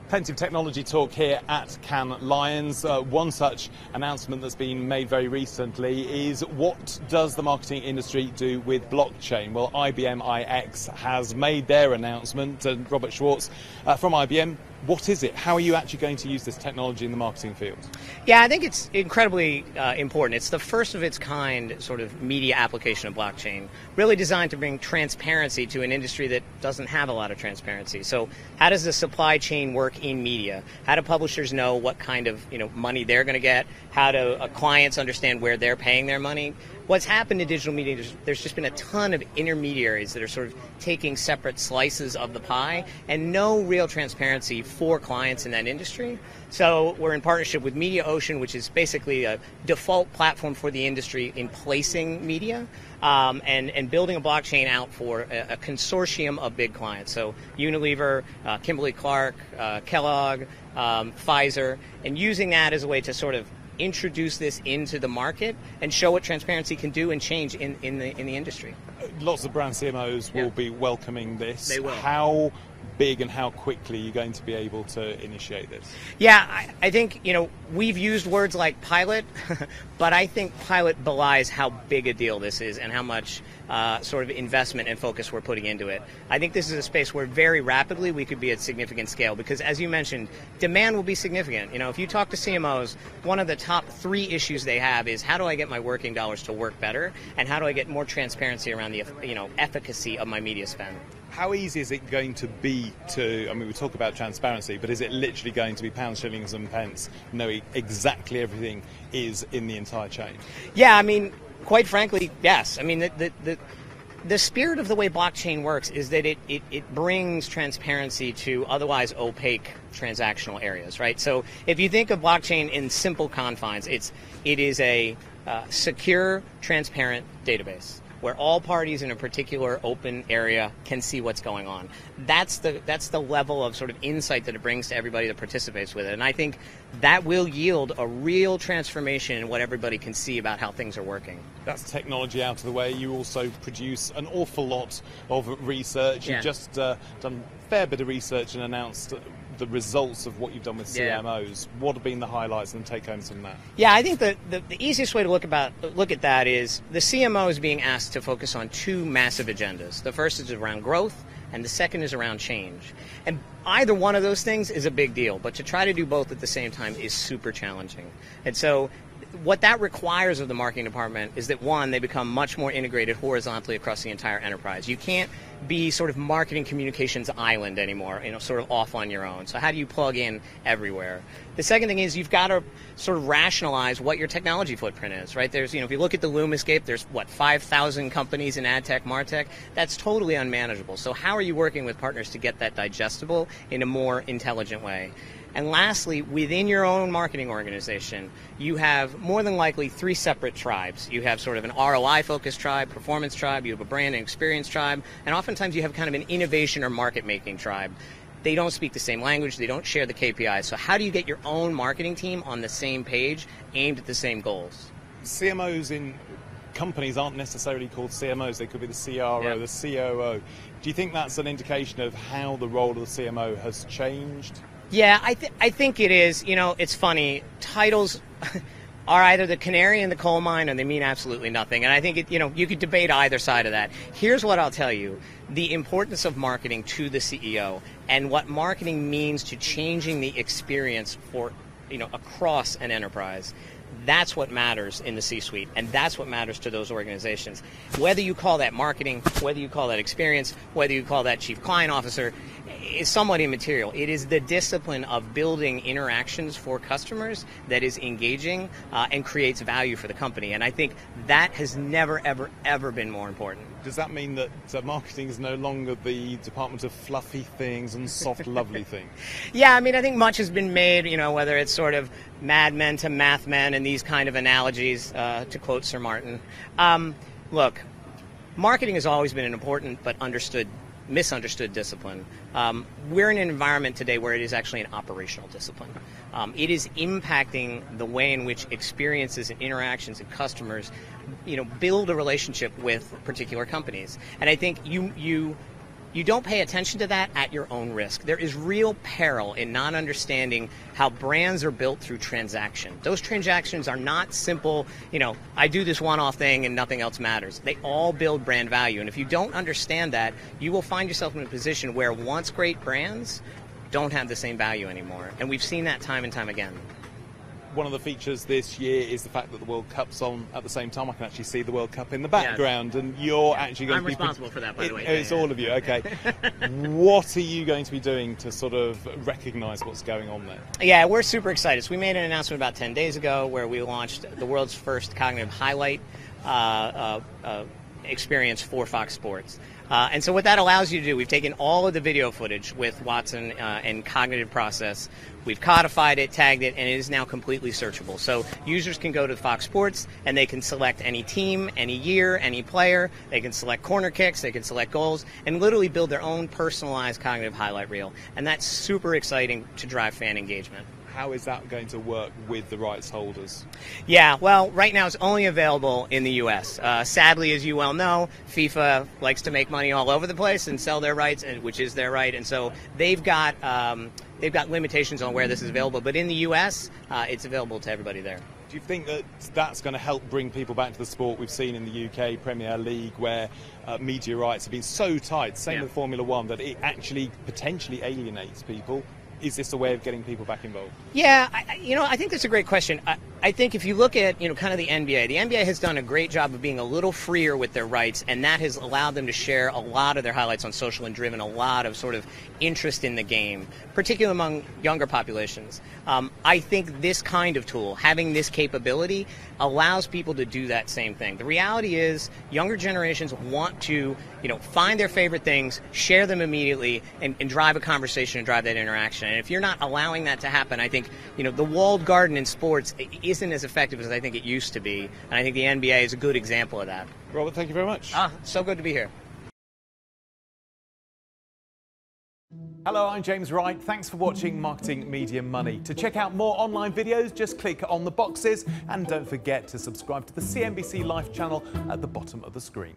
Plenty of technology talk here at Cannes Lions. One such announcement that's been made very recently is, what does the marketing industry do with blockchain? Well, IBM iX has made their announcement, and Robert Schwartz from IBM, what is it? How are you actually going to use this technology in the marketing field? Yeah, I think it's incredibly important. It's the first of its kind sort of media application of blockchain, really designed to bring transparency to an industry that doesn't have a lot of transparency. So how does the supply chain work in media? How do publishers know what kind of money they're going to get? How do clients understand where they're paying their money? What's happened in digital media, there's just been a ton of intermediaries that are sort of taking separate slices of the pie and no real transparency for clients in that industry. So we're in partnership with MediaOcean, which is basically a default platform for the industry in placing media, and building a blockchain out for a consortium of big clients. So Unilever, Kimberly-Clark, Kellogg, Pfizer, and using that as a way to sort of introduce this into the market and show what transparency can do and change in the industry. Lots of brand CMOs will be welcoming this. They will. How big and how quickly are you going to be able to initiate this? Yeah, I think, we've used words like pilot, but I think pilot belies how big a deal this is and how much sort of investment and focus we're putting into it. I think this is a space where very rapidly we could be at significant scale because, as you mentioned, demand will be significant. If you talk to CMOs, one of the top 3 issues they have is, how do I get my working dollars to work better, and how do I get more transparency around the efficacy of my media spend? How easy is it going to be to, we talk about transparency, but is it literally going to be pounds, shillings and pence, knowing exactly everything is in the entire chain? Yeah, quite frankly, yes. The spirit of the way blockchain works is that it brings transparency to otherwise opaque transactional areas, right? So if you think of blockchain in simple confines, it is a secure, transparent database where all parties in a particular open area can see what's going on. That's the level of sort of insight that it brings to everybody that participates with it. And I think that will yield a real transformation in what everybody can see about how things are working. That's technology out of the way. You also produce an awful lot of research. Yeah. You've just done a fair bit of research and announced the results of what you've done with CMOs. Yeah. What have been the highlights and take-homes from that? Yeah, I think the easiest way to look at that is the CMO is being asked to focus on 2 massive agendas. The first is around growth, and the second is around change. And either one of those things is a big deal, but to try to do both at the same time is super challenging. And so what that requires of the marketing department is that, one, they become much more integrated horizontally across the entire enterprise. You can't be sort of marketing communications island anymore, sort of off on your own. So how do you plug in everywhere? The second thing is you've got to sort of rationalize what your technology footprint is, right? There's, if you look at the Lumascape, there's 5,000 companies in ad tech, martech. That's totally unmanageable. So how are you working with partners to get that digestible in a more intelligent way? And lastly, within your own marketing organization, you have more than likely 3 separate tribes. You have sort of an ROI-focused tribe, performance tribe, you have a brand and experience tribe, and oftentimes you have kind of an innovation or market-making tribe. They don't speak the same language, they don't share the KPIs. So how do you get your own marketing team on the same page, aimed at the same goals? CMOs in companies aren't necessarily called CMOs. They could be the CRO, the COO. Do you think that's an indication of how the role of the CMO has changed? Yeah, I think it is. It's funny. Titles are either the canary in the coal mine or they mean absolutely nothing. And I think you could debate either side of that. Here's what I'll tell you. The importance of marketing to the CEO and what marketing means to changing the experience for, across an enterprise. That's what matters in the C-suite, and that's what matters to those organizations. Whether you call that marketing, whether you call that experience, whether you call that chief client officer, is somewhat immaterial. It is the discipline of building interactions for customers that is engaging and creates value for the company. And I think that has never, ever, ever been more important. Does that mean that marketing is no longer the department of fluffy things and soft, lovely things? Yeah, I think much has been made, whether it's sort of Mad Men to Math Men and these kind of analogies, to quote Sir Martin. Look, marketing has always been an important but misunderstood discipline. We're in an environment today where it is actually an operational discipline. It is impacting the way in which experiences and interactions and customers, build a relationship with particular companies. And I think you you don't pay attention to that at your own risk. There is real peril in not understanding how brands are built through transaction. Those transactions are not simple, I do this one-off thing and nothing else matters. They all build brand value. And if you don't understand that, you will find yourself in a position where once great brands don't have the same value anymore. And we've seen that time and time again. One of the features this year is the fact that the World Cup's on at the same time. I can actually see the World Cup in the background, and you're actually going to be... I'm responsible for that, by the way. It's all of you, okay. What are you going to be doing to sort of recognise what's going on there? Yeah, we're super excited. So we made an announcement about 10 days ago where we launched the world's first cognitive highlight experience for Fox Sports. And so what that allows you to do, we've taken all of the video footage with Watson and cognitive process, we've codified it, tagged it, and it is now completely searchable. So users can go to Fox Sports and they can select any team, any year, any player, they can select corner kicks, they can select goals, and literally build their own personalized cognitive highlight reel. And that's super exciting to drive fan engagement. How is that going to work with the rights holders? Yeah, well, right now it's only available in the U.S. Sadly, as you well know, FIFA likes to make money all over the place and sell their rights, which is their right, and so they've got limitations on where this is available. But in the U.S., it's available to everybody there. Do you think that that's going to help bring people back to the sport? We've seen in the UK Premier League where media rights have been so tight, same with Formula One, that it actually potentially alienates people. Is this a way of getting people back involved? Yeah, I think that's a great question. I think if you look at, kind of the NBA has done a great job of being a little freer with their rights, and that has allowed them to share a lot of their highlights on social and driven a lot of sort of interest in the game, particularly among younger populations. I think this kind of tool, having this capability, allows people to do that same thing. The reality is younger generations want to, find their favorite things, share them immediately, and drive a conversation and drive that interaction. And if you're not allowing that to happen, I think, the walled garden in sports isn't as effective as I think it used to be. And I think the NBA is a good example of that. Robert, thank you very much. So good to be here. Hello, I'm James Wright. Thanks for watching Marketing Media Money. To check out more online videos, just click on the boxes and don't forget to subscribe to the CNBC Live channel at the bottom of the screen.